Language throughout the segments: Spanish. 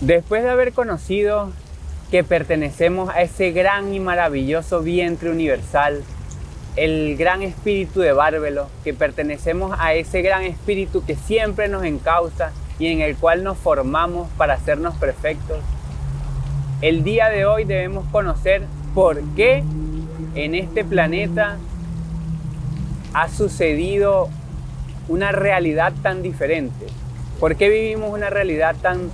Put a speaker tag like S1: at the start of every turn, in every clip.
S1: Después de haber conocido que pertenecemos a ese gran y maravilloso vientre universal, el gran espíritu de Bárbelo, que pertenecemos a ese gran espíritu que siempre nos encausa y en el cual nos formamos para hacernos perfectos, el día de hoy debemos conocer por qué en este planeta ha sucedido una realidad tan diferente. ¿Por qué vivimos una realidad tan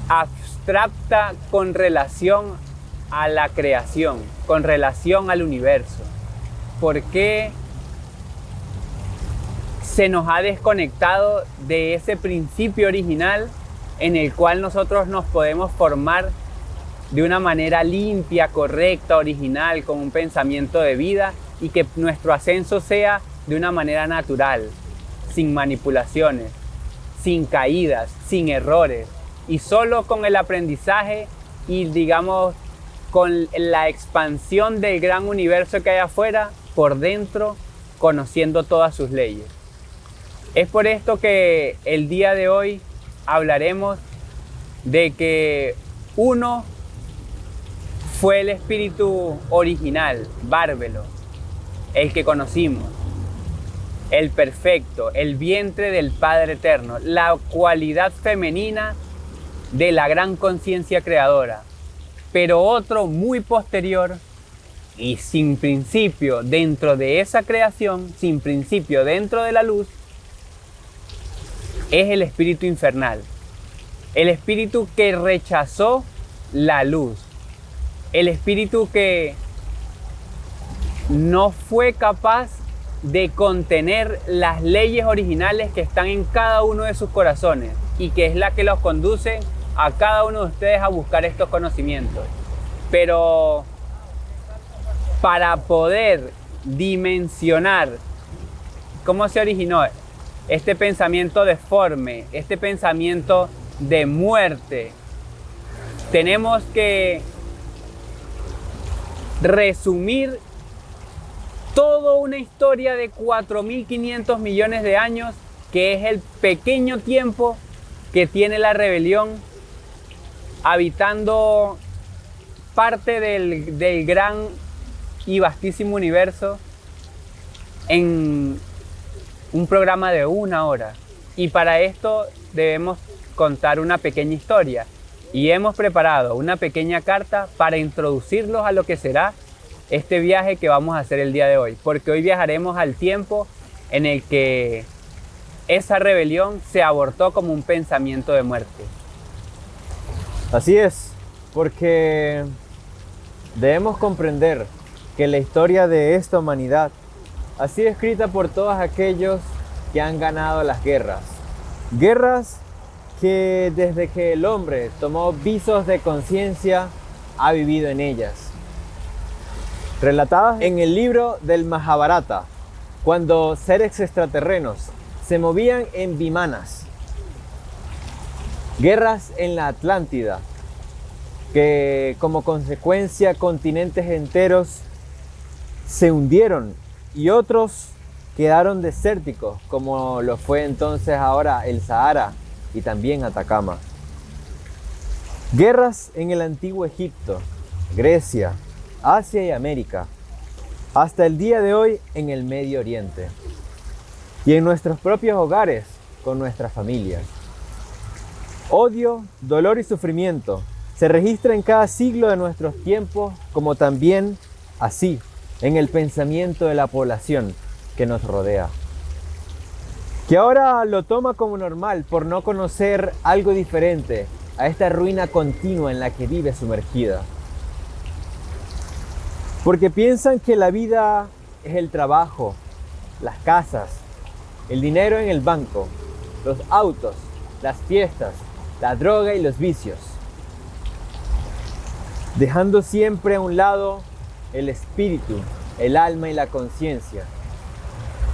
S1: abstracta con relación a la creación, con relación al universo? ¿Por qué se nos ha desconectado de ese principio original en el cual nosotros nos podemos formar de una manera limpia, correcta, original, con un pensamiento de vida y que nuestro ascenso sea de una manera natural, sin manipulaciones, sin caídas, sin errores y solo con el aprendizaje y digamos con la expansión del gran universo que hay afuera, por dentro, conociendo todas sus leyes? Es por esto que el día de hoy hablaremos de que uno fue el espíritu original, Bárbelo, el que conocimos, el perfecto, el vientre del Padre Eterno, la cualidad femenina de la gran conciencia creadora. Pero otro muy posterior y sin principio dentro de esa creación, sin principio dentro de la luz, es el espíritu infernal, el espíritu que rechazó la luz, el espíritu que no fue capaz de contener las leyes originales que están en cada uno de sus corazones y que es la que los conduce a cada uno de ustedes a buscar estos conocimientos. Pero para poder dimensionar cómo se originó este pensamiento deforme, este pensamiento de muerte, tenemos que resumir toda una historia de 4.500 millones de años, que es el pequeño tiempo que tiene la rebelión habitando parte del gran y vastísimo universo en un programa de 1 hora. Y para esto debemos contar una pequeña historia. Y hemos preparado una pequeña carta para introducirlos a lo que será este viaje que vamos a hacer el día de hoy. Porque hoy viajaremos al tiempo en el que esa rebelión se abortó como un pensamiento de muerte.
S2: Así es, porque debemos comprender que la historia de esta humanidad ha sido escrita por todos aquellos que han ganado las guerras. Guerras que desde que el hombre tomó visos de conciencia ha vivido en ellas. Relatadas en el libro del Mahabharata, cuando seres extraterrenos se movían en vimanas. Guerras en la Atlántida, que como consecuencia continentes enteros se hundieron y otros quedaron desérticos, como lo fue entonces ahora el Sahara y también Atacama. Guerras en el antiguo Egipto, Grecia, Asia y América, hasta el día de hoy en el Medio Oriente y en nuestros propios hogares con nuestras familias. Odio, dolor y sufrimiento se registra en cada siglo de nuestros tiempos, como también así en el pensamiento de la población que nos rodea, que ahora lo toma como normal por no conocer algo diferente a esta ruina continua en la que vive sumergida. Porque piensan que la vida es el trabajo, las casas, el dinero en el banco, los autos, las fiestas, la droga y los vicios, dejando siempre a un lado el espíritu, el alma y la conciencia.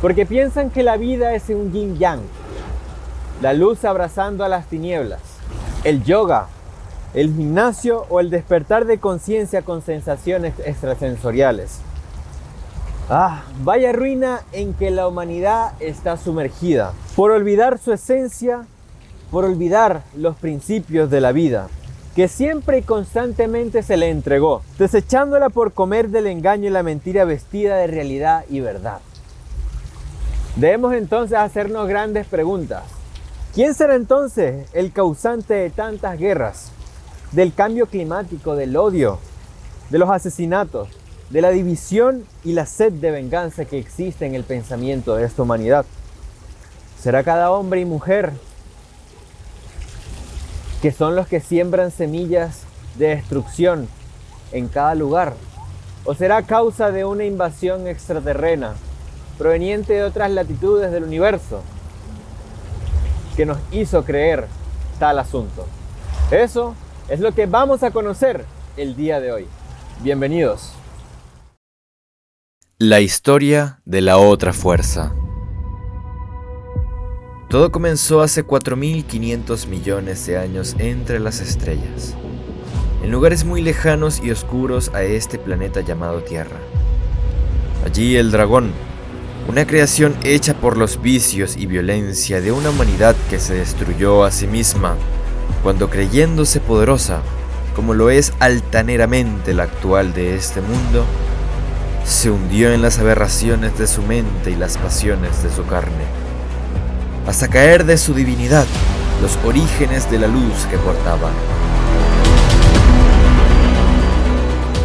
S2: Porque piensan que la vida es un yin-yang, la luz abrazando a las tinieblas, el yoga, el gimnasio o el despertar de conciencia con sensaciones extrasensoriales. Vaya ruina en que la humanidad está sumergida por olvidar su esencia por olvidar los principios de la vida, que siempre y constantemente se le entregó, desechándola por comer del engaño y la mentira vestida de realidad y verdad. Debemos entonces hacernos grandes preguntas. ¿Quién será entonces el causante de tantas guerras, del cambio climático, del odio, de los asesinatos, de la división y la sed de venganza que existe en el pensamiento de esta humanidad? ¿Será cada hombre y mujer que son los que siembran semillas de destrucción en cada lugar? ¿O será causa de una invasión extraterrena proveniente de otras latitudes del universo que nos hizo creer tal asunto? Eso es lo que vamos a conocer el día de hoy. Bienvenidos.
S3: La historia de la otra fuerza. Todo comenzó hace 4.500 millones de años entre las estrellas, en lugares muy lejanos y oscuros a este planeta llamado Tierra. Allí el dragón, una creación hecha por los vicios y violencia de una humanidad que se destruyó a sí misma, cuando creyéndose poderosa, como lo es altaneramente la actual de este mundo, se hundió en las aberraciones de su mente y las pasiones de su carne, hasta caer de su divinidad, los orígenes de la luz que portaba.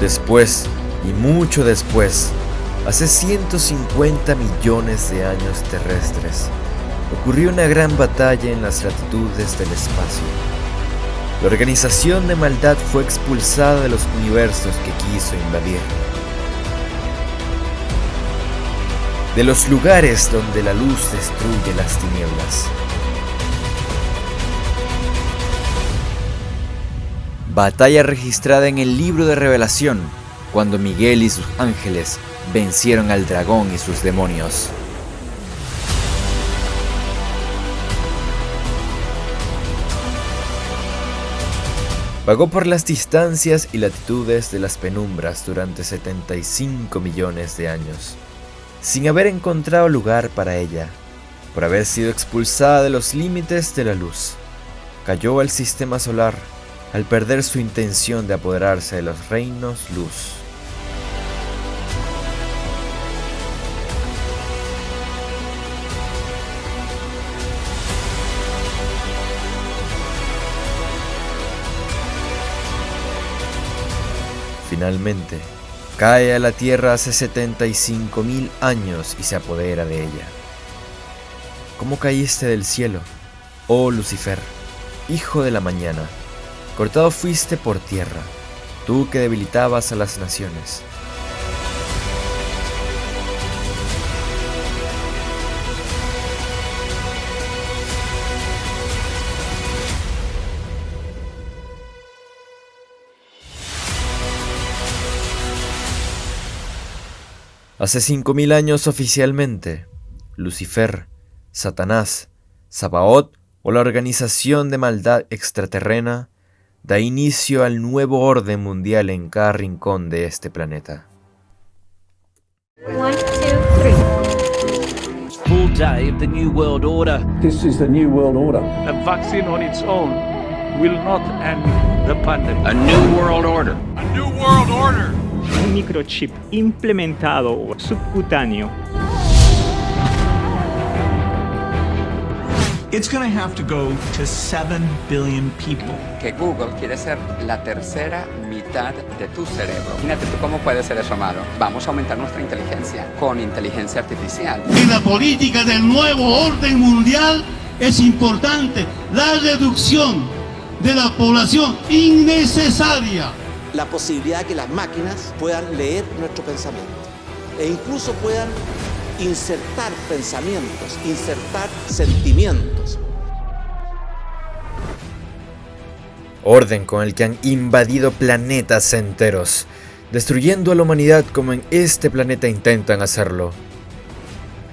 S3: Después, y mucho después, hace 150 millones de años terrestres, ocurrió una gran batalla en las latitudes del espacio. La organización de maldad fue expulsada de los universos que quiso invadir, de los lugares donde la luz destruye las tinieblas. Batalla registrada en el libro de Revelación, cuando Miguel y sus ángeles vencieron al dragón y sus demonios. Vagó por las distancias y latitudes de las penumbras durante 75 millones de años, sin haber encontrado lugar para ella, por haber sido expulsada de los límites de la luz. Cayó al sistema solar al perder su intención de apoderarse de los reinos luz. Finalmente, cae a la Tierra hace 75.000 años y se apodera de ella. ¿Cómo caíste del cielo, oh Lucifer, hijo de la mañana? Cortado fuiste por tierra, tú que debilitabas a las naciones. Hace 5.000 años oficialmente, Lucifer, Satanás, Sabaoth o la organización de maldad extraterrena da inicio al nuevo orden mundial en cada rincón de este planeta.
S4: 1, 2, 3.
S5: Full day of the New World Order.
S6: This is the New World Order.
S7: A vaccine on its own will not end the pandemic.
S5: A New World Order.
S7: A New World Order.
S8: Un microchip implementado subcutáneo.
S9: It's going to have to go to 7 billion people.
S10: Que Google quiere ser la tercera mitad de tu cerebro. Imagínate tú cómo puede ser eso malo. Vamos a aumentar nuestra inteligencia con inteligencia artificial.
S11: En la política del nuevo orden mundial es importante la reducción de la población innecesaria.
S12: La posibilidad de que las máquinas puedan leer nuestro pensamiento e incluso puedan insertar pensamientos, insertar sentimientos.
S3: Orden con el que han invadido planetas enteros, destruyendo a la humanidad como en este planeta intentan hacerlo.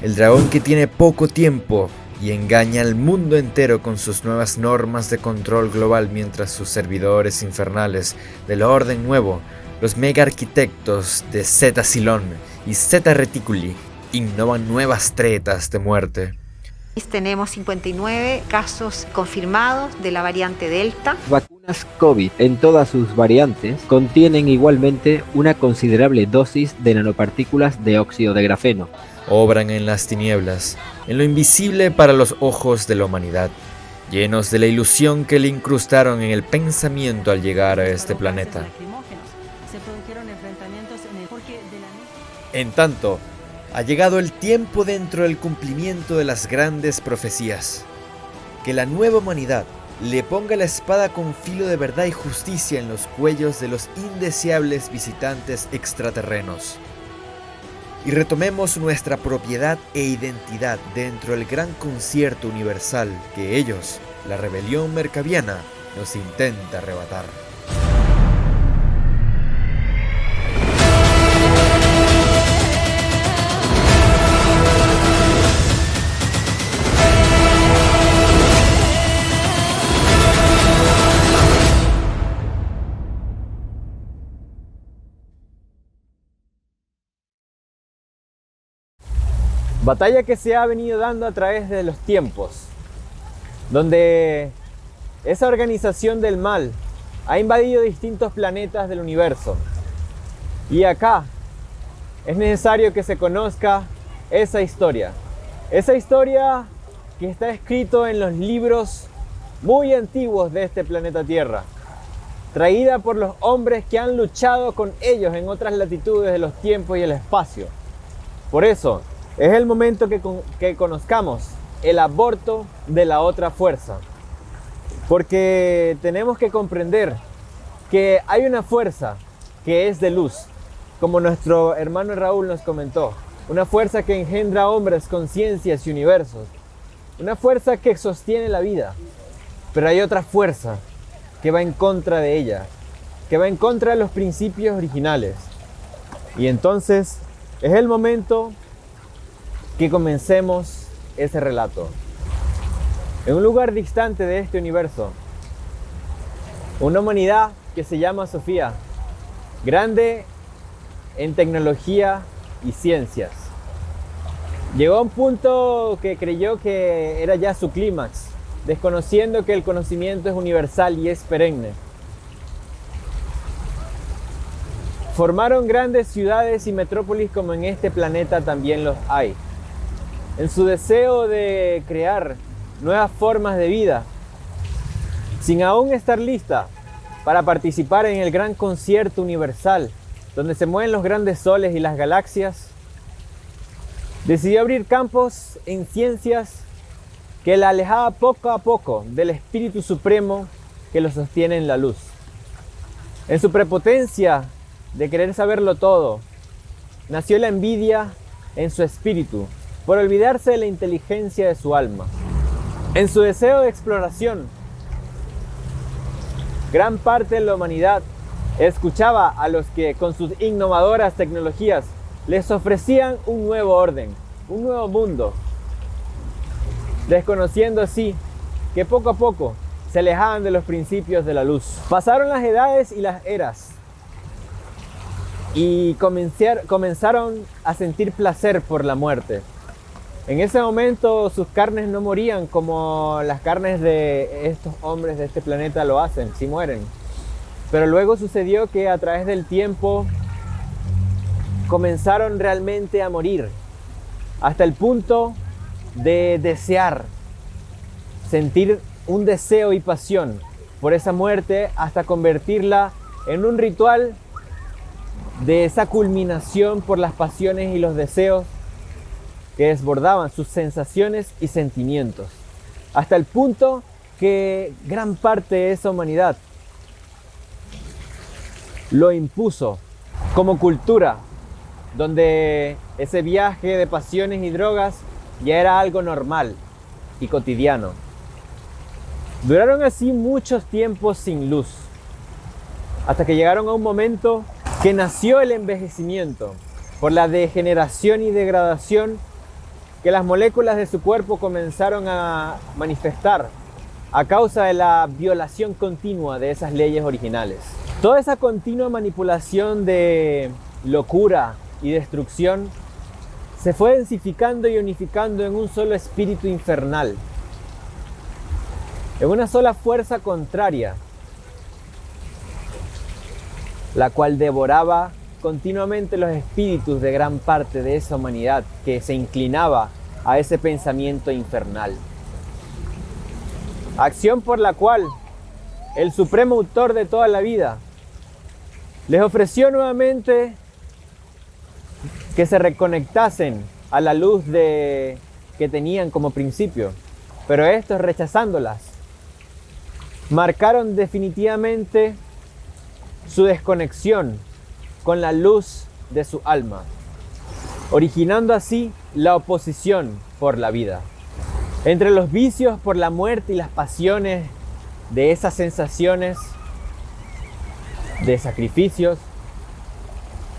S3: El dragón que tiene poco tiempo y engaña al mundo entero con sus nuevas normas de control global, mientras sus servidores infernales del orden nuevo, los mega arquitectos de Zeta Silon y Zeta Reticuli, innovan nuevas tretas de muerte,
S4: Tenemos 59 casos confirmados de la variante Delta.
S6: Vacunas COVID en todas sus variantes contienen igualmente una considerable dosis de nanopartículas de óxido de grafeno.
S3: Obran en las tinieblas, en lo invisible para los ojos de la humanidad, llenos de la ilusión que le incrustaron en el pensamiento al llegar a este planeta. En tanto, ha llegado el tiempo dentro del cumplimiento de las grandes profecías. Que la nueva humanidad le ponga la espada con filo de verdad y justicia en los cuellos de los indeseables visitantes extraterrenos. Y retomemos nuestra propiedad e identidad dentro del gran concierto universal que ellos, la rebelión mercaviana, nos intenta arrebatar.
S2: Batalla que se ha venido dando a través de los tiempos, donde esa organización del mal ha invadido distintos planetas del universo. Y acá es necesario que se conozca esa historia que está escrito en los libros muy antiguos de este planeta Tierra, traída por los hombres que han luchado con ellos en otras latitudes de los tiempos y el espacio. Por eso, es el momento que conozcamos el aborto de la otra fuerza. Porque tenemos que comprender que hay una fuerza que es de luz, como nuestro hermano Raúl nos comentó. Una fuerza que engendra hombres, conciencias y universos. Una fuerza que sostiene la vida. Pero hay otra fuerza que va en contra de ella, que va en contra de los principios originales. Y entonces es el momento que comencemos ese relato. En un lugar distante de este universo, una humanidad que se llama Sofía, grande en tecnología y ciencias, llegó a un punto que creyó que era ya su clímax, desconociendo que el conocimiento es universal y es perenne. Formaron grandes ciudades y metrópolis como en este planeta también los hay. En su deseo de crear nuevas formas de vida, sin aún estar lista para participar en el gran concierto universal, donde se mueven los grandes soles y las galaxias, decidió abrir campos en ciencias que la alejaba poco a poco del espíritu supremo que lo sostiene en la luz. En su prepotencia de querer saberlo todo, nació la envidia en su espíritu, por olvidarse de la inteligencia de su alma. En su deseo de exploración, gran parte de la humanidad escuchaba a los que con sus innovadoras tecnologías les ofrecían un nuevo orden, un nuevo mundo, desconociendo así que poco a poco se alejaban de los principios de la luz. Pasaron las edades y las eras y comenzaron a sentir placer por la muerte. En ese momento sus carnes no morían como las carnes de estos hombres de este planeta lo hacen, sí mueren. Pero luego sucedió que a través del tiempo comenzaron realmente a morir, hasta el punto de desear, sentir un deseo y pasión por esa muerte, hasta convertirla en un ritual de esa culminación por las pasiones y los deseos que desbordaban sus sensaciones y sentimientos, hasta el punto que gran parte de esa humanidad lo impuso como cultura, donde ese viaje de pasiones y drogas ya era algo normal y cotidiano. Duraron así muchos tiempos sin luz, hasta que llegaron a un momento que nació el envejecimiento por la degeneración y degradación que las moléculas de su cuerpo comenzaron a manifestar a causa de la violación continua de esas leyes originales. Toda esa continua manipulación de locura y destrucción se fue densificando y unificando en un solo espíritu infernal, en una sola fuerza contraria, la cual devoraba continuamente los espíritus de gran parte de esa humanidad que se inclinaba a ese pensamiento infernal. Acción por la cual el supremo autor de toda la vida les ofreció nuevamente que se reconectasen a la luz que tenían como principio, pero estos, rechazándolas, marcaron definitivamente su desconexión con la luz de su alma, originando así la oposición por la vida. Entre los vicios por la muerte y las pasiones de esas sensaciones de sacrificios,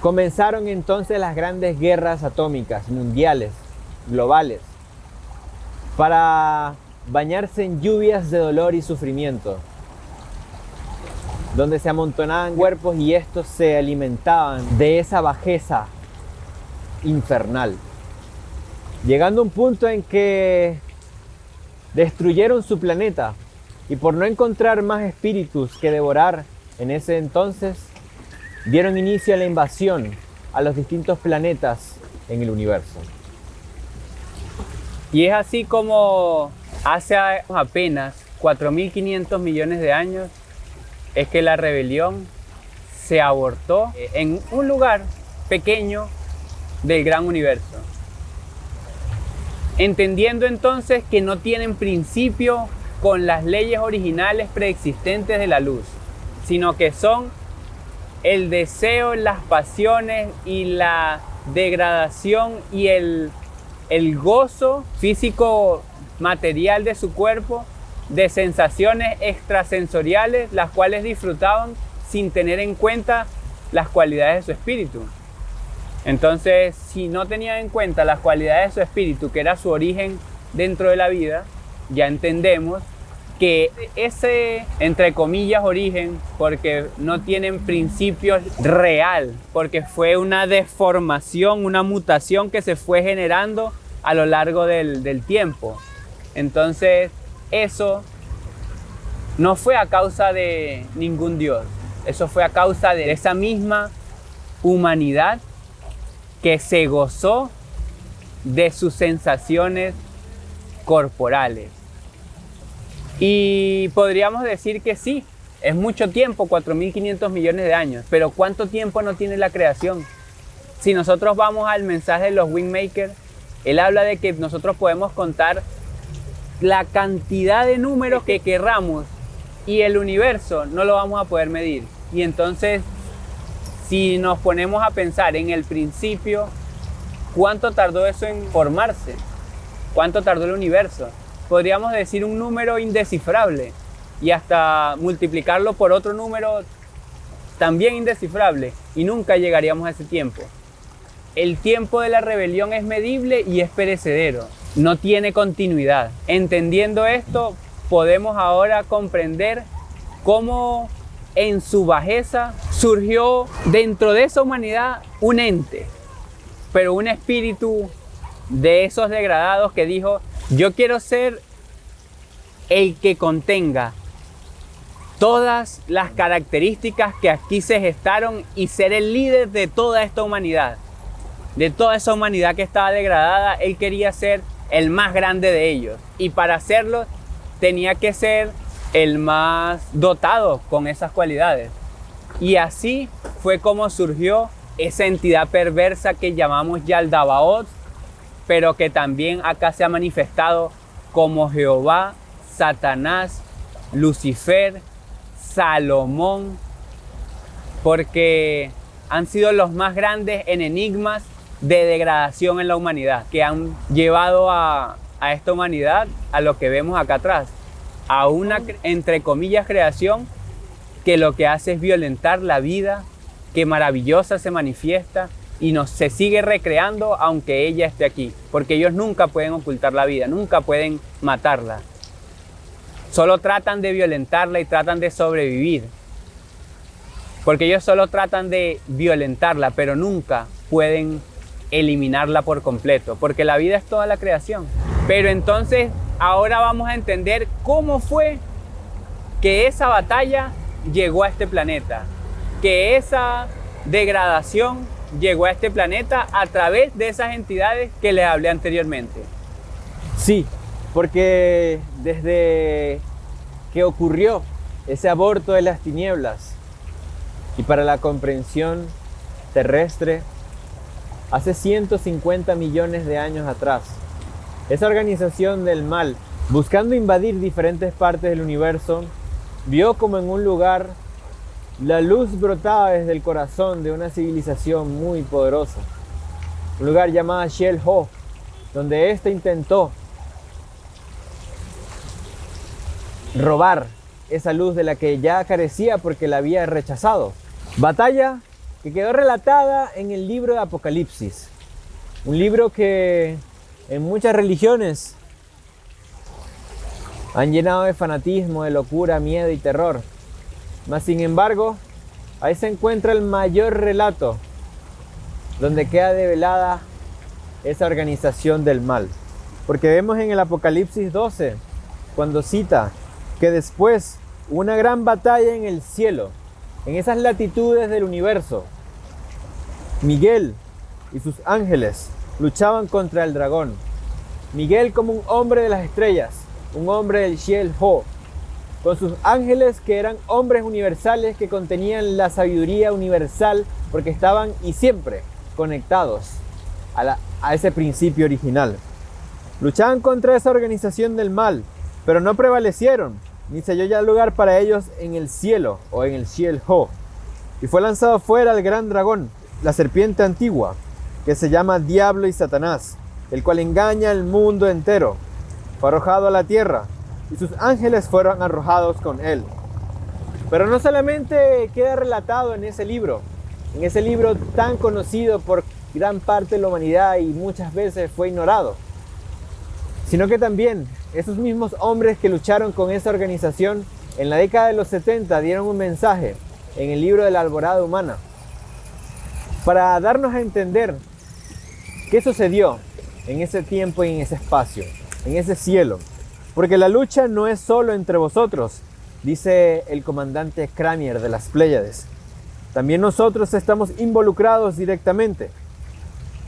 S2: comenzaron entonces las grandes guerras atómicas, mundiales, globales, para bañarse en lluvias de dolor y sufrimiento, donde se amontonaban cuerpos y estos se alimentaban de esa bajeza infernal, llegando a un punto en que destruyeron su planeta y por no encontrar más espíritus que devorar en ese entonces, dieron inicio a la invasión a los distintos planetas en el universo.
S1: Y es así como hace apenas 4.500 millones de años es que la rebelión se abortó en un lugar pequeño del gran universo. Entendiendo entonces que no tienen principio con las leyes originales preexistentes de la luz, sino que son el deseo, las pasiones y la degradación y el gozo físico material de su cuerpo, de sensaciones extrasensoriales, las cuales disfrutaban sin tener en cuenta las cualidades de su espíritu. Entonces, si no tenían en cuenta las cualidades de su espíritu, que era su origen dentro de la vida, ya entendemos que ese, entre comillas, origen, porque no tienen principios real, porque fue una deformación, una mutación que se fue generando a lo largo del tiempo. Entonces, eso no fue a causa de ningún Dios, eso fue a causa de esa misma humanidad que se gozó de sus sensaciones corporales. Y podríamos decir que sí, es mucho tiempo, 4.500 millones de años, pero ¿cuánto tiempo no tiene la creación? Si nosotros vamos al mensaje de los Wingmakers, él habla de que nosotros podemos contar la cantidad de números que querramos y el universo no lo vamos a poder medir. Y entonces, si nos ponemos a pensar en el principio, ¿cuánto tardó eso en formarse? ¿Cuánto tardó el universo? Podríamos decir un número indescifrable y hasta multiplicarlo por otro número también indescifrable y nunca llegaríamos a ese tiempo. El tiempo de la rebelión es medible y es perecedero, no tiene continuidad. Entendiendo esto, podemos ahora comprender cómo en su bajeza surgió dentro de esa humanidad un ente, pero un espíritu de esos degradados que dijo: yo quiero ser el que contenga todas las características que aquí se gestaron y ser el líder de toda esta humanidad, de toda esa humanidad que estaba degradada. Él quería ser el más grande de ellos y para hacerlo tenía que ser el más dotado con esas cualidades. Y así fue como surgió esa entidad perversa que llamamos Yaldabaoth, pero que también acá se ha manifestado como Jehová, Satanás, Lucifer, Salomón, porque han sido los más grandes enigmas de degradación en la humanidad, que han llevado a esta humanidad a lo que vemos acá atrás, a una, entre comillas, creación que lo que hace es violentar la vida, que maravillosa se manifiesta y se sigue recreando aunque ella esté aquí, porque ellos nunca pueden ocultar la vida, nunca pueden matarla. Solo tratan de violentarla y tratan de sobrevivir, porque ellos solo tratan de violentarla, pero nunca pueden eliminarla por completo, porque la vida es toda la creación. Pero entonces ahora vamos a entender cómo fue que esa batalla llegó a este planeta, que esa degradación llegó a este planeta a través de esas entidades que les hablé anteriormente.
S2: Sí, porque desde que ocurrió ese aborto de las tinieblas y para la comprensión terrestre, hace 150 millones de años atrás, esa organización del mal, buscando invadir diferentes partes del universo, vio como en un lugar la luz brotaba desde el corazón de una civilización muy poderosa, un lugar llamado Shell-Ho, donde ésta intentó robar esa luz de la que ya carecía porque la había rechazado. Batalla que quedó relatada en el libro de Apocalipsis, un libro que en muchas religiones han llenado de fanatismo, de locura, miedo y terror. Mas sin embargo, ahí se encuentra el mayor relato donde queda develada esa organización del mal. Porque vemos en el Apocalipsis 12, cuando cita que después hubo una gran batalla en el cielo, en esas latitudes del universo. Miguel y sus ángeles luchaban contra el dragón. Miguel como un hombre de las estrellas, un hombre del Shell-Ho, con sus ángeles que eran hombres universales que contenían la sabiduría universal porque estaban y siempre conectados a ese principio original. Luchaban contra esa organización del mal, pero no prevalecieron, ni se halló ya lugar para ellos en el cielo o en el Shell-Ho. Y fue lanzado fuera el gran dragón, la serpiente antigua, que se llama Diablo y Satanás, el cual engaña al mundo entero. Fue arrojado a la tierra y sus ángeles fueron arrojados con él. Pero no solamente queda relatado en ese libro tan conocido por gran parte de la humanidad y muchas veces fue ignorado, sino que también esos mismos hombres que lucharon con esa organización en la década de los 70 dieron un mensaje en el libro de la Alborada Humana para darnos a entender qué sucedió en ese tiempo y en ese espacio, en ese cielo. Porque la lucha no es solo entre vosotros, dice el comandante Cramier de las Pléyades. También nosotros estamos involucrados directamente.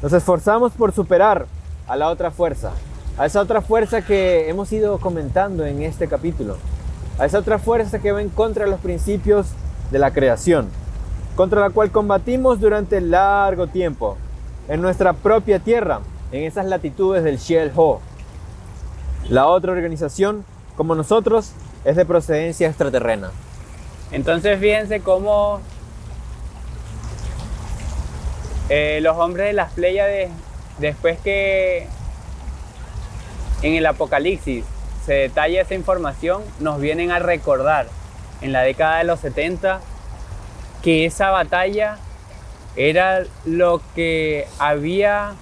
S2: Nos esforzamos por superar a la otra fuerza, a esa otra fuerza que hemos ido comentando en este capítulo, a esa otra fuerza que va en contra de los principios de la creación, contra la cual combatimos durante largo tiempo, en nuestra propia tierra, en esas latitudes del Shell-Ho. La otra organización, como nosotros, es de procedencia extraterrena.
S1: Entonces fíjense cómo los hombres de las Pléyades, después que en el Apocalipsis se detalla esa información, nos vienen a recordar en la década de los 70 que esa batalla era lo que había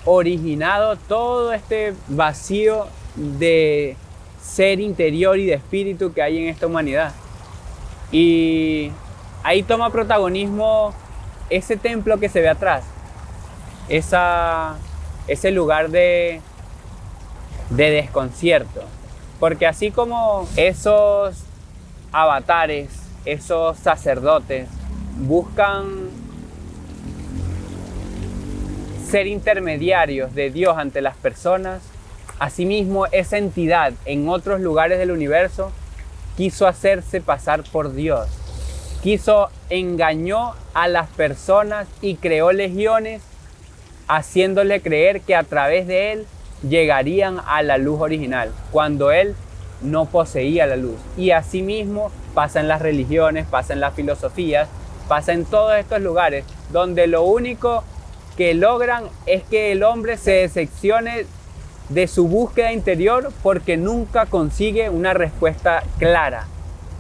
S1: originado todo este vacío de ser interior y de espíritu que hay en esta humanidad. Y ahí toma protagonismo ese templo que se ve atrás, ese lugar de desconcierto. Porque así como esos avatares, esos sacerdotes buscan ser intermediarios de Dios ante las personas, asimismo esa entidad en otros lugares del universo quiso hacerse pasar por Dios, engañó a las personas y creó legiones haciéndole creer que a través de él llegarían a la luz original, cuando él no poseía la luz. Y asimismo pasa en las religiones, pasa en las filosofías, pasa en todos estos lugares donde lo único que logran es que el hombre se decepcione de su búsqueda interior porque nunca consigue una respuesta clara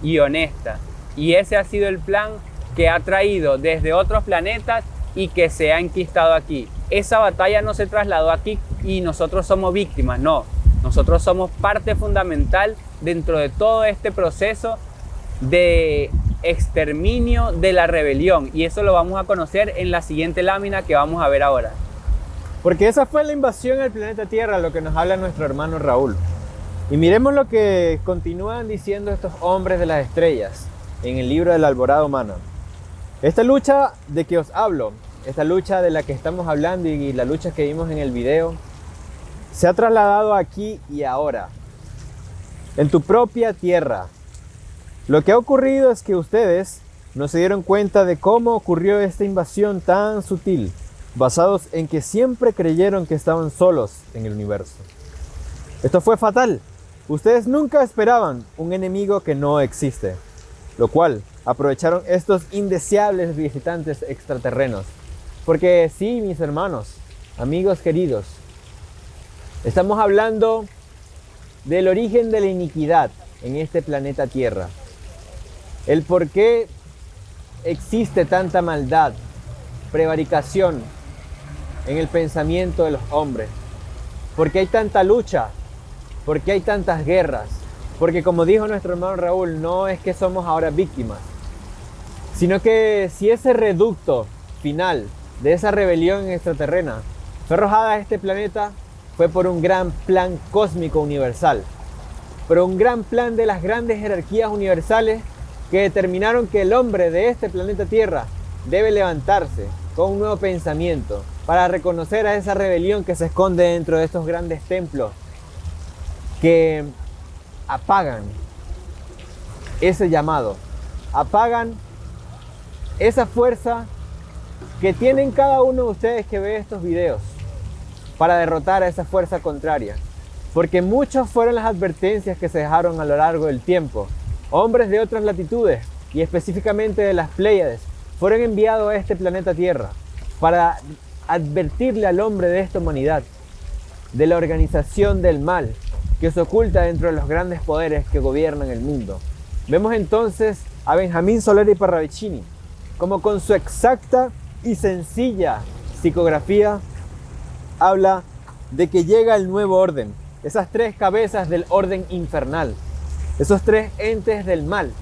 S1: y honesta. Y ese ha sido el plan que ha traído desde otros planetas y que se ha enquistado aquí. Esa batalla no se trasladó aquí y nosotros somos víctimas, no. Nosotros somos parte fundamental dentro de todo este proceso de exterminio de la rebelión. Y eso lo vamos a conocer en la siguiente lámina que vamos a ver ahora.
S2: Porque esa fue la invasión al planeta Tierra, lo que nos habla nuestro hermano Raúl. Y miremos lo que continúan diciendo estos hombres de las estrellas en el libro del Alborada Humana. Esta lucha de que os hablo, esta lucha de la que estamos hablando y la lucha que vimos en el video, se ha trasladado aquí y ahora, en tu propia tierra. Lo que ha ocurrido es que ustedes no se dieron cuenta de cómo ocurrió esta invasión tan sutil, basados en que siempre creyeron que estaban solos en el universo. Esto fue fatal. Ustedes nunca esperaban un enemigo que no existe, lo cual aprovecharon estos indeseables visitantes extraterrenos. Porque sí, mis hermanos, amigos queridos, estamos hablando del origen de la iniquidad en este planeta Tierra. El por qué existe tanta maldad, prevaricación en el pensamiento de los hombres. ¿Por qué hay tanta lucha? ¿Por qué hay tantas guerras? Porque como dijo nuestro hermano Raúl, no es que somos ahora víctimas, sino que si ese reducto final de esa rebelión extraterrena fue arrojada a este planeta, fue por un gran plan cósmico universal, por un gran plan de las grandes jerarquías universales que determinaron que el hombre de este planeta Tierra debe levantarse con un nuevo pensamiento para reconocer a esa rebelión que se esconde dentro de estos grandes templos que apagan ese llamado, apagan esa fuerza que tienen cada uno de ustedes que ve estos videos para derrotar a esa fuerza contraria. Porque muchas fueron las advertencias que se dejaron a lo largo del tiempo. Hombres de otras latitudes y específicamente de las Pléyades fueron enviados a este planeta Tierra para advertirle al hombre de esta humanidad de la organización del mal que se oculta dentro de los grandes poderes que gobiernan el mundo. Vemos entonces a Benjamín Soleri Parravicini como con su exacta y sencilla psicografía habla de que llega el nuevo orden, esas tres cabezas del orden infernal, esos tres entes del mal.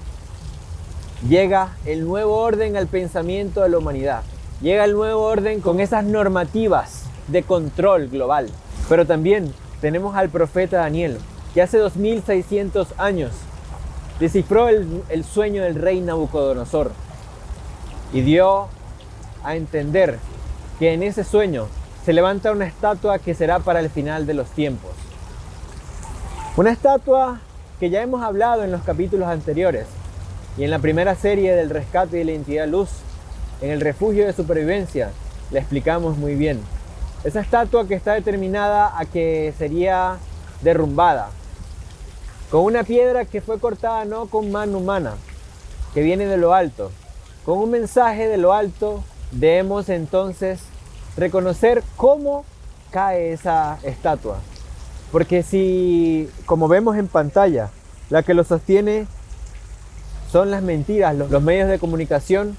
S2: Llega el nuevo orden al pensamiento de la humanidad, llega el nuevo orden con esas normativas de control global. Pero también tenemos al profeta Daniel, que hace 2600 años descifró el sueño del rey Nabucodonosor y dio a entender que en ese sueño se levanta una estatua que será para el final de los tiempos. Una estatua que ya hemos hablado en los capítulos anteriores y en la primera serie del rescate de la identidad luz, en el refugio de supervivencia, la explicamos muy bien. Esa estatua que está determinada a que sería derrumbada con una piedra que fue cortada no con mano humana, que viene de lo alto. Con un mensaje de lo alto debemos entonces reconocer cómo cae esa estatua. Porque si, como vemos en pantalla, la que lo sostiene son las mentiras, los medios de comunicación,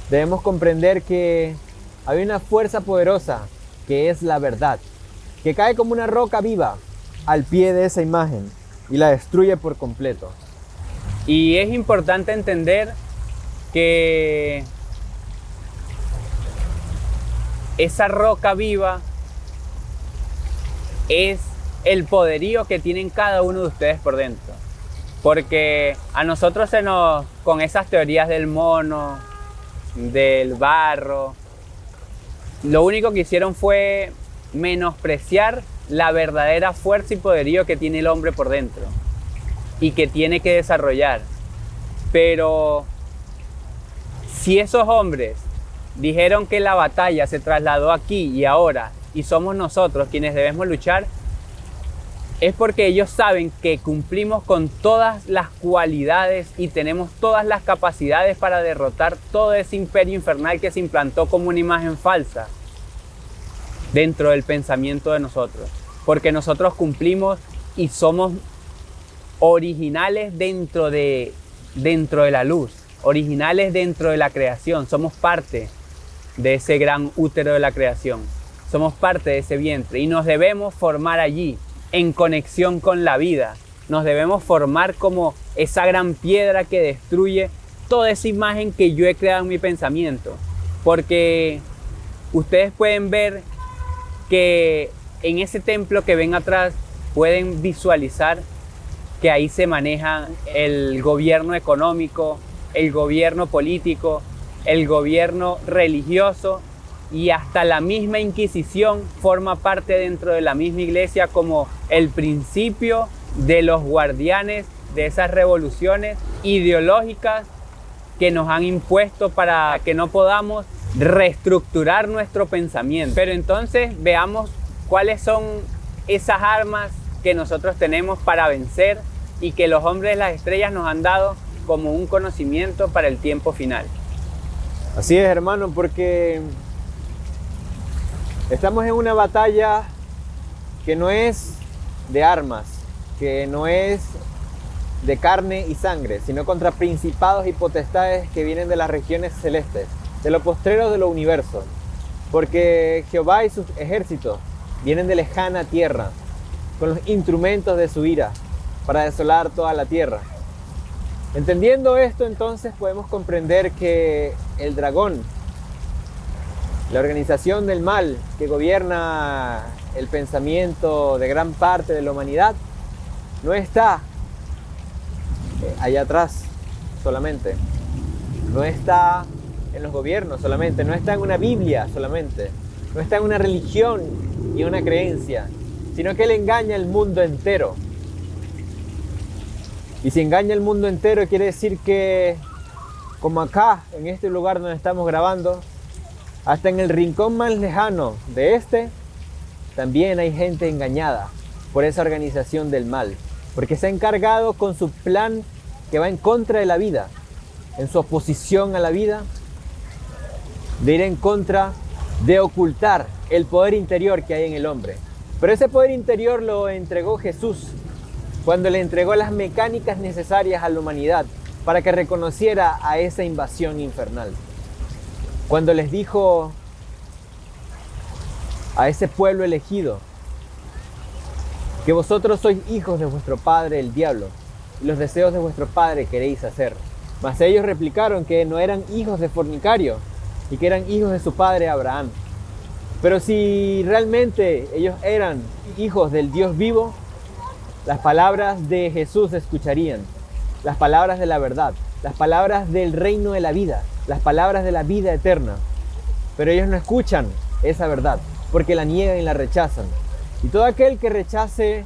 S2: debemos comprender que hay una fuerza poderosa que es la verdad, que cae como una roca viva al pie de esa imagen y la destruye por completo.
S1: Y es importante entender que esa roca viva es el poderío que tienen cada uno de ustedes por dentro. Porque a nosotros con esas teorías del mono, del barro, lo único que hicieron fue menospreciar la verdadera fuerza y poderío que tiene el hombre por dentro y que tiene que desarrollar. Pero si esos hombres dijeron que la batalla se trasladó aquí y ahora y somos nosotros quienes debemos luchar, es porque ellos saben que cumplimos con todas las cualidades y tenemos todas las capacidades para derrotar todo ese imperio infernal que se implantó como una imagen falsa dentro del pensamiento de nosotros. Porque nosotros cumplimos y somos originales dentro de la luz, originales dentro de la creación. Somos parte de ese gran útero de la creación. Somos parte de ese vientre y nos debemos formar allí, en conexión con la vida. Nos debemos formar como esa gran piedra que destruye toda esa imagen que yo he creado en mi pensamiento. Porque ustedes pueden ver que en ese templo que ven atrás pueden visualizar que ahí se maneja el gobierno económico, el gobierno político, el gobierno religioso y hasta la misma Inquisición forma parte dentro de la misma iglesia como el principio de los guardianes de esas revoluciones ideológicas que nos han impuesto para que no podamos reestructurar nuestro pensamiento. Pero entonces veamos cuáles son esas armas que nosotros tenemos para vencer y que los hombres de las estrellas nos han dado como un conocimiento para el tiempo final.
S2: Así es, hermano, porque estamos en una batalla que no es de armas, que no es de carne y sangre, sino contra principados y potestades que vienen de las regiones celestes, de los postreros de los universos, porque Jehová y sus ejércitos vienen de lejana tierra, con los instrumentos de su ira, para desolar toda la tierra. Entendiendo esto, entonces podemos comprender que el dragón, la organización del mal que gobierna el pensamiento de gran parte de la humanidad, no está allá atrás solamente, no está en los gobiernos solamente, no está en una Biblia solamente, no está en una religión y una creencia, sino que él engaña el mundo entero. Y si engaña el mundo entero, quiere decir que, como acá, en este lugar donde estamos grabando, hasta en el rincón más lejano de este, también hay gente engañada por esa organización del mal, porque se ha encargado con su plan que va en contra de la vida, en su oposición a la vida, de ir en contra, de ocultar el poder interior que hay en el hombre. Pero ese poder interior lo entregó Jesús cuando le entregó las mecánicas necesarias a la humanidad para que reconociera a esa invasión infernal. Cuando les dijo a ese pueblo elegido que vosotros sois hijos de vuestro padre el diablo y los deseos de vuestro padre queréis hacer. Mas ellos replicaron que no eran hijos de fornicario y que eran hijos de su padre Abraham. Pero si realmente ellos eran hijos del Dios vivo, las palabras de Jesús se escucharían, las palabras de la verdad, las palabras del reino de la vida, las palabras de la vida eterna. Pero ellos no escuchan esa verdad, porque la niegan y la rechazan. Y todo aquel que rechace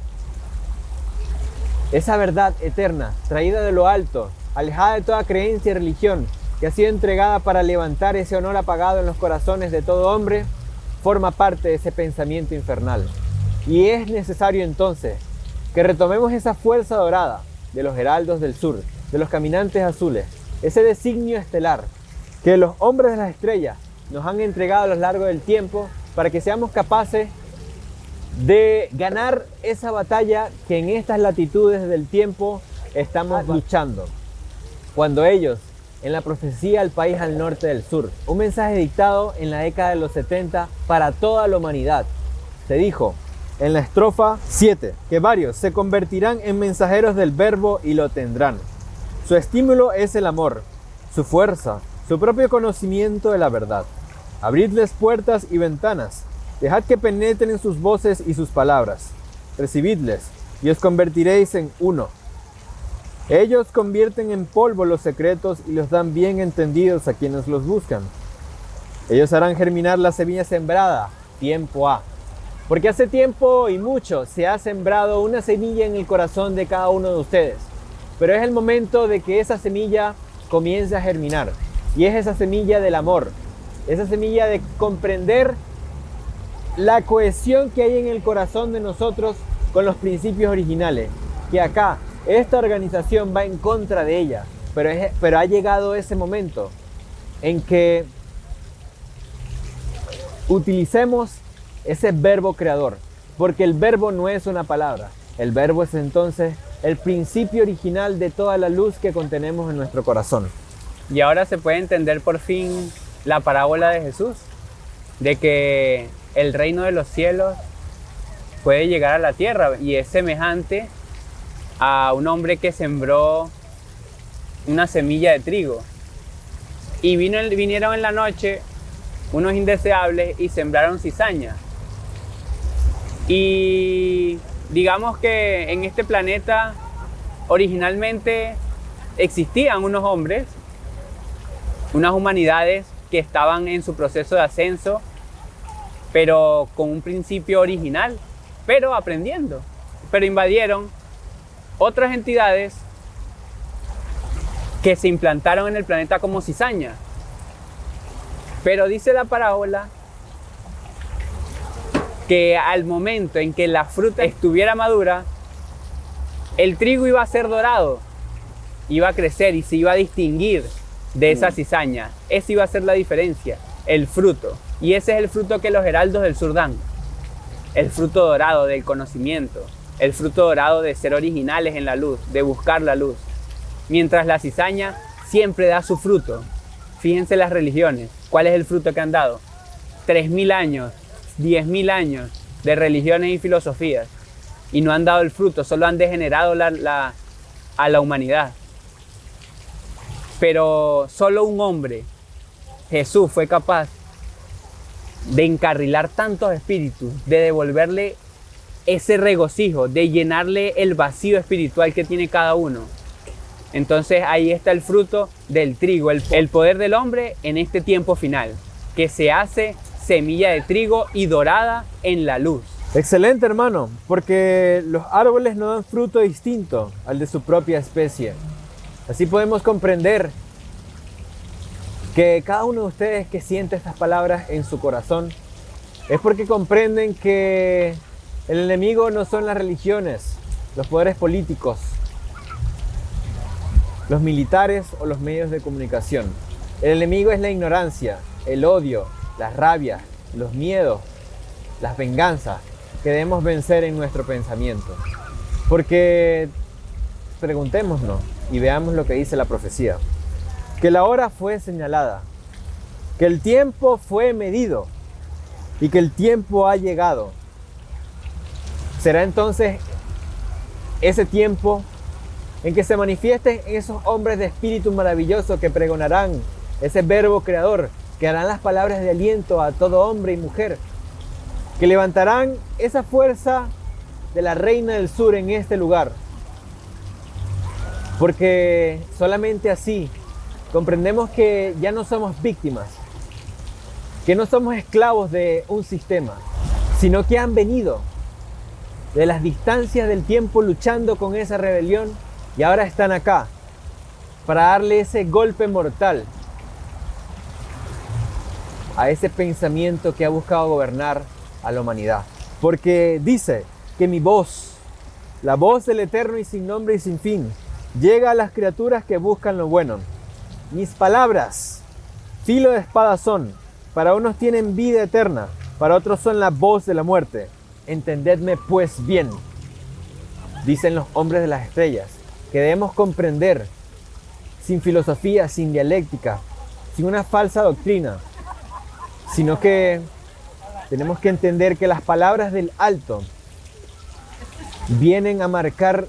S2: esa verdad eterna, traída de lo alto, alejada de toda creencia y religión, que ha sido entregada para levantar ese honor apagado en los corazones de todo hombre, forma parte de ese pensamiento infernal. Y es necesario entonces que retomemos esa fuerza dorada de los heraldos del sur, de los caminantes azules, ese designio estelar que los hombres de las estrellas nos han entregado a lo largo del tiempo para que seamos capaces de ganar esa batalla que en estas latitudes del tiempo estamos luchando. Cuando ellos, en la profecía al país al norte del sur, un mensaje dictado en la década de los 70 para toda la humanidad, se dijo en la estrofa 7 que varios se convertirán en mensajeros del verbo y lo tendrán. Su estímulo es el amor, su fuerza, su propio conocimiento de la verdad. Abridles puertas y ventanas, dejad que penetren sus voces y sus palabras. Recibidles y os convertiréis en uno. Ellos convierten en polvo los secretos y los dan bien entendidos a quienes los buscan. Ellos harán germinar la semilla sembrada, tiempo A. Porque hace tiempo y mucho se ha sembrado una semilla en el corazón de cada uno de ustedes. Pero es el momento de que esa semilla comience a germinar. Y es esa semilla del amor. Esa semilla de comprender la cohesión que hay en el corazón de nosotros con los principios originales. Que acá, esta organización va en contra de ella. Pero ha llegado ese momento en que utilicemos ese verbo creador, porque el verbo no es una palabra, el verbo es entonces el principio original de toda la luz que contenemos en nuestro corazón.
S1: Y ahora se puede entender por fin la parábola de Jesús, de que el reino de los cielos puede llegar a la tierra y es semejante a un hombre que sembró una semilla de trigo y vinieron en la noche unos indeseables y sembraron cizaña. Y digamos que en este planeta originalmente existían unos hombres, unas humanidades que estaban en su proceso de ascenso, pero con un principio original, pero aprendiendo. Pero invadieron otras entidades que se implantaron en el planeta como cizaña. Pero dice la parábola que al momento en que la fruta estuviera madura, el trigo iba a ser dorado, iba a crecer y se iba a distinguir de esa cizaña. Esa iba a ser la diferencia, el fruto. Y ese es el fruto que los heraldos del sur dan. El fruto dorado del conocimiento, el fruto dorado de ser originales en la luz, de buscar la luz. Mientras la cizaña siempre da su fruto. Fíjense las religiones, ¿cuál es el fruto que han dado? 3.000 años, 10.000 años de religiones y filosofías, y no han dado el fruto, solo han degenerado a la humanidad. Pero solo un hombre, Jesús, fue capaz de encarrilar tantos espíritus, de devolverle ese regocijo, de llenarle el vacío espiritual que tiene cada uno. Entonces ahí está el fruto del trigo, el poder del hombre en este tiempo final, que se hace semilla de trigo y dorada en la luz.
S2: Excelente, hermano, porque los árboles no dan fruto distinto al de su propia especie. Así podemos comprender que cada uno de ustedes que siente estas palabras en su corazón es porque comprenden que el enemigo no son las religiones, los poderes políticos, los militares o los medios de comunicación. El enemigo es la ignorancia, el odio, las rabias, los miedos, las venganzas que debemos vencer en nuestro pensamiento. Porque preguntémonos y veamos lo que dice la profecía. Que la hora fue señalada, que el tiempo fue medido y que el tiempo ha llegado. Será entonces ese tiempo en que se manifiesten esos hombres de espíritu maravilloso que pregonarán ese verbo creador, que harán las palabras de aliento a todo hombre y mujer, que levantarán esa fuerza de la reina del sur en este lugar. Porque solamente así comprendemos que ya no somos víctimas, que no somos esclavos de un sistema, sino que han venido de las distancias del tiempo luchando con esa rebelión y ahora están acá para darle ese golpe mortal a ese pensamiento que ha buscado gobernar a la humanidad. Porque dice que mi voz, la voz del Eterno y sin nombre y sin fin, llega a las criaturas que buscan lo bueno. Mis palabras, filo de espada son, para unos tienen vida eterna, para otros son la voz de la muerte. Entendedme pues bien, dicen los hombres de las estrellas, que debemos comprender, sin filosofía, sin dialéctica, sin una falsa doctrina, sino que tenemos que entender que las palabras del alto vienen a marcar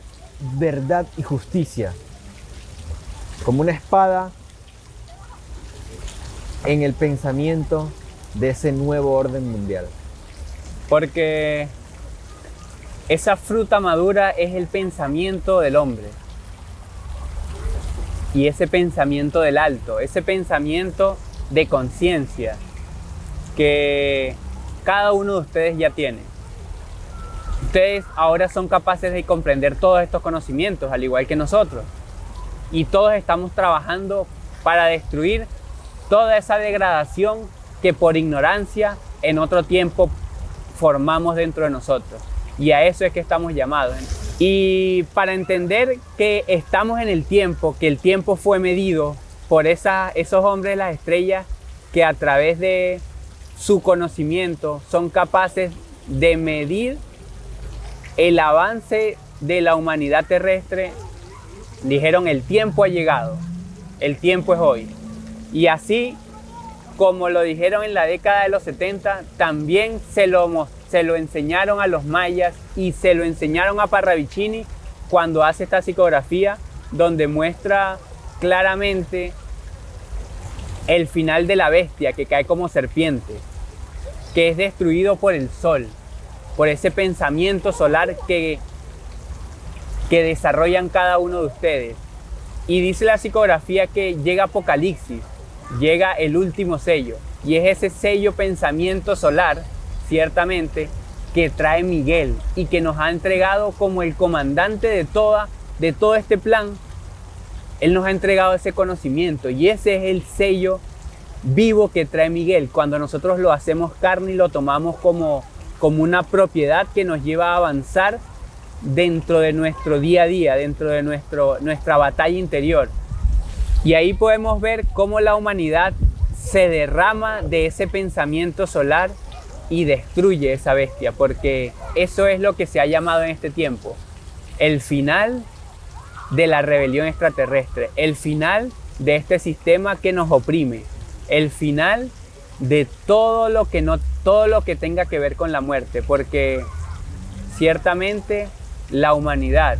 S2: verdad y justicia, como una espada en el pensamiento de ese nuevo orden mundial.
S1: Porque esa fruta madura es el pensamiento del hombre. Y ese pensamiento del alto, ese pensamiento de conciencia que cada uno de ustedes ya tiene. Ustedes ahora son capaces de comprender todos estos conocimientos, al igual que nosotros. Y todos estamos trabajando para destruir toda esa degradación que por ignorancia en otro tiempo formamos dentro de nosotros. Y a eso es que estamos llamados. Y para entender que estamos en el tiempo, que el tiempo fue medido por esos hombres de las estrellas que a través de su conocimiento son capaces de medir el avance de la humanidad terrestre, dijeron: el tiempo ha llegado, el tiempo es hoy. Y así como lo dijeron en la década de los 70, también se lo enseñaron a los mayas y se lo enseñaron a Parravicini cuando hace esta psicografía donde muestra claramente el final de la bestia que cae como serpiente, que es destruido por el sol, por ese pensamiento solar que desarrollan cada uno de ustedes. Y dice la psicografía que llega Apocalipsis, llega el último sello, y es ese sello pensamiento solar, ciertamente, que trae Miguel y que nos ha entregado como el comandante de todo este plan. Él nos ha entregado ese conocimiento y ese es el sello vivo que trae Miguel cuando nosotros lo hacemos carne y lo tomamos como una propiedad que nos lleva a avanzar dentro de nuestro día a día, dentro de nuestra batalla interior. Y ahí podemos ver cómo la humanidad se derrama de ese pensamiento solar y destruye esa bestia, porque eso es lo que se ha llamado en este tiempo el final de la rebelión extraterrestre, el final de este sistema que nos oprime, el final de todo lo que tenga que ver con la muerte, porque ciertamente la humanidad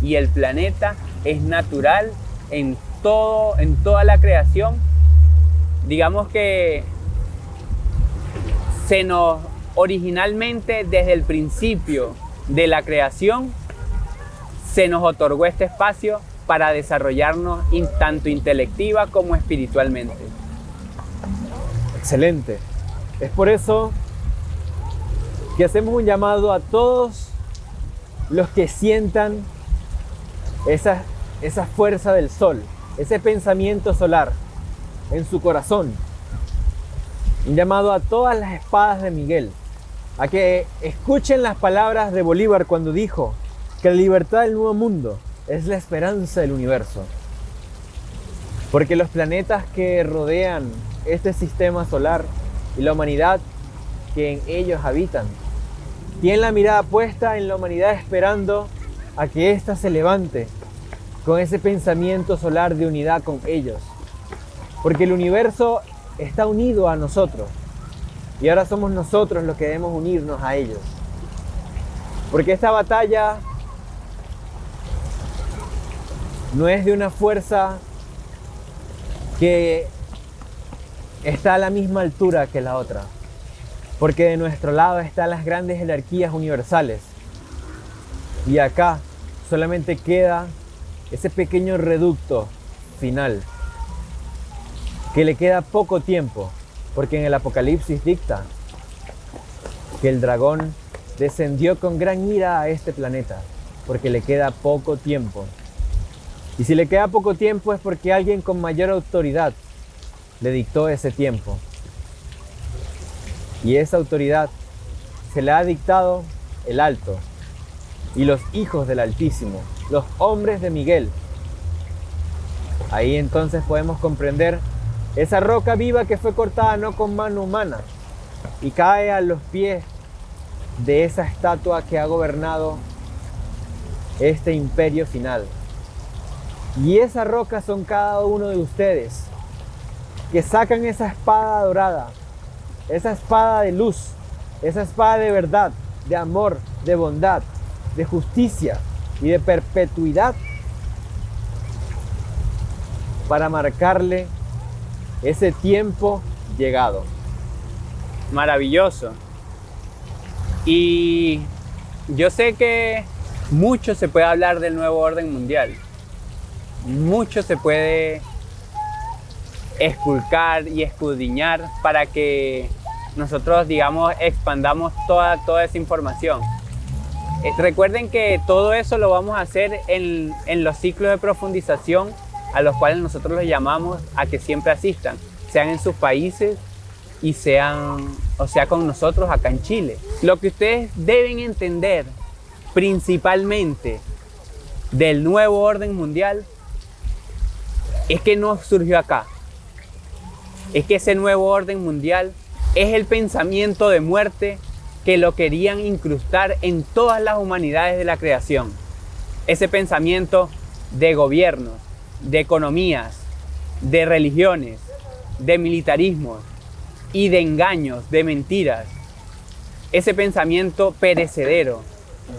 S1: y el planeta es natural en toda la creación. Digamos que originalmente desde el principio de la creación se nos otorgó este espacio para desarrollarnos tanto intelectiva como espiritualmente.
S2: Excelente. Es por eso que hacemos un llamado a todos los que sientan esa fuerza del sol, ese pensamiento solar en su corazón. Un llamado a todas las espadas de Miguel, a que escuchen las palabras de Bolívar cuando dijo que la libertad del nuevo mundo es la esperanza del universo. Porque los planetas que rodean este sistema solar y la humanidad que en ellos habitan, tienen la mirada puesta en la humanidad esperando a que ésta se levante con ese pensamiento solar de unidad con ellos. Porque el universo está unido a nosotros y ahora somos nosotros los que debemos unirnos a ellos. Porque esta batalla no es de una fuerza que está a la misma altura que la otra. Porque de nuestro lado están las grandes jerarquías universales. Y acá solamente queda ese pequeño reducto final, que le queda poco tiempo, porque en el Apocalipsis dicta que el dragón descendió con gran ira a este planeta, porque le queda poco tiempo. Y si le queda poco tiempo es porque alguien con mayor autoridad le dictó ese tiempo. Y esa autoridad se le ha dictado el Alto y los hijos del Altísimo, los hombres de Miguel. Ahí entonces podemos comprender esa roca viva que fue cortada no con mano humana y cae a los pies de esa estatua que ha gobernado este imperio final. Y esa roca son cada uno de ustedes que sacan esa espada dorada, esa espada de luz, esa espada de verdad, de amor, de bondad, de justicia y de perpetuidad, para marcarle ese tiempo llegado.
S1: Maravilloso. Y yo sé que mucho se puede hablar del nuevo orden mundial. Mucho se puede esculcar y escudriñar para que nosotros, digamos, expandamos toda esa información. Recuerden que todo eso lo vamos a hacer en los ciclos de profundización a los cuales nosotros los llamamos a que siempre asistan, sean en sus países y sea con nosotros acá en Chile. Lo que ustedes deben entender principalmente del nuevo orden mundial es que no surgió acá. Es que ese nuevo orden mundial es el pensamiento de muerte que lo querían incrustar en todas las humanidades de la creación. Ese pensamiento de gobiernos, de economías, de religiones, de militarismos y de engaños, de mentiras. Ese pensamiento perecedero,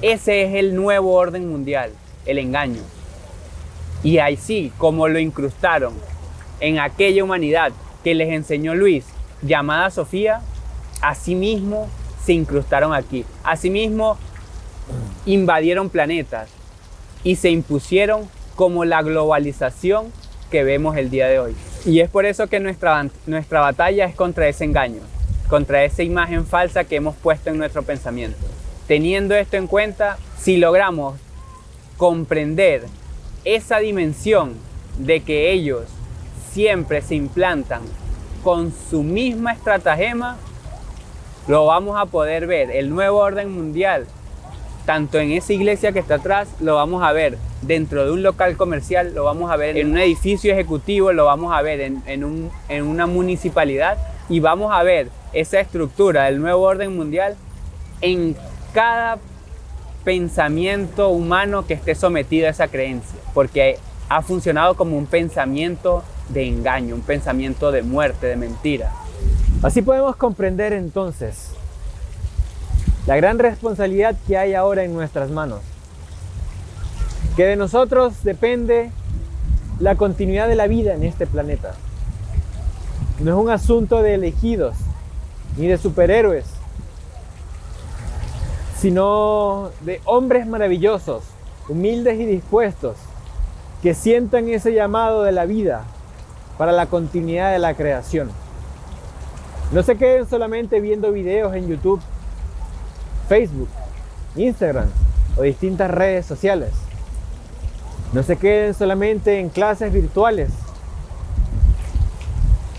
S1: ese es el nuevo orden mundial, el engaño. Y ahí sí, como lo incrustaron en aquella humanidad que les enseñó Luis, llamada Sofía, asimismo se incrustaron aquí. Asimismo, invadieron planetas y se impusieron como la globalización que vemos el día de hoy. Y es por eso que nuestra batalla es contra ese engaño, contra esa imagen falsa que hemos puesto en nuestro pensamiento. Teniendo esto en cuenta, si logramos comprender esa dimensión de que ellos siempre se implantan con su misma estratagema, lo vamos a poder ver. El nuevo orden mundial, tanto en esa iglesia que está atrás, lo vamos a ver dentro de un local comercial, lo vamos a ver en un edificio ejecutivo, lo vamos a ver en una municipalidad, y vamos a ver esa estructura del nuevo orden mundial en cada pensamiento humano que esté sometido a esa creencia, porque ha funcionado como un pensamiento de engaño, un pensamiento de muerte, de mentira.
S2: Así podemos comprender entonces la gran responsabilidad que hay ahora en nuestras manos, que de nosotros depende la continuidad de la vida en este planeta. No es un asunto de elegidos ni de superhéroes, sino de hombres maravillosos, humildes y dispuestos, que sientan ese llamado de la vida para la continuidad de la creación. No se queden solamente viendo videos en YouTube, Facebook, Instagram o distintas redes sociales. No se queden solamente en clases virtuales.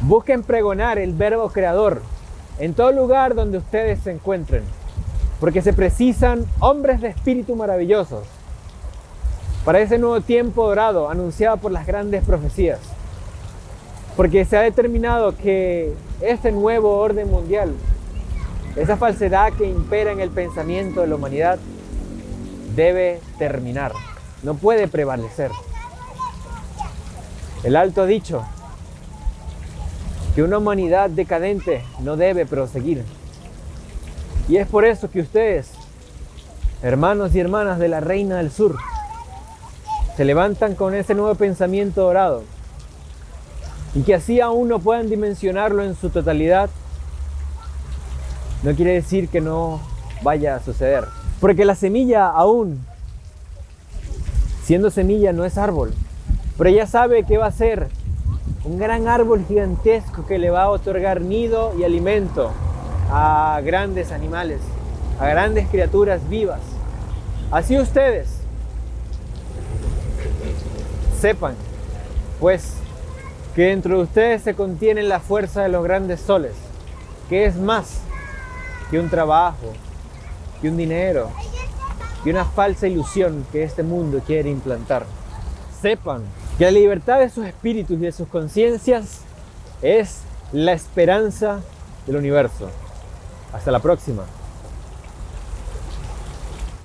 S2: Busquen pregonar el verbo creador en todo lugar donde ustedes se encuentren, porque se precisan hombres de espíritu maravillosos para ese nuevo tiempo dorado anunciado por las grandes profecías, porque se ha determinado que este nuevo orden mundial, esa falsedad que impera en el pensamiento de la humanidad, debe terminar, no puede prevalecer. El alto ha dicho que una humanidad decadente no debe proseguir. Y es por eso que ustedes, hermanos y hermanas de la Reina del Sur, se levantan con ese nuevo pensamiento dorado, y que así aún no puedan dimensionarlo en su totalidad, no quiere decir que no vaya a suceder. Porque la semilla, aún siendo semilla, no es árbol, pero ella sabe que va a ser un gran árbol gigantesco que le va a otorgar nido y alimento a grandes animales, a grandes criaturas vivas. Así ustedes sepan, pues, que dentro de ustedes se contiene la fuerza de los grandes soles, que es más que un trabajo, que un dinero, que una falsa ilusión que este mundo quiere implantar. Sepan que la libertad de sus espíritus y de sus conciencias es la esperanza del universo. Hasta la próxima.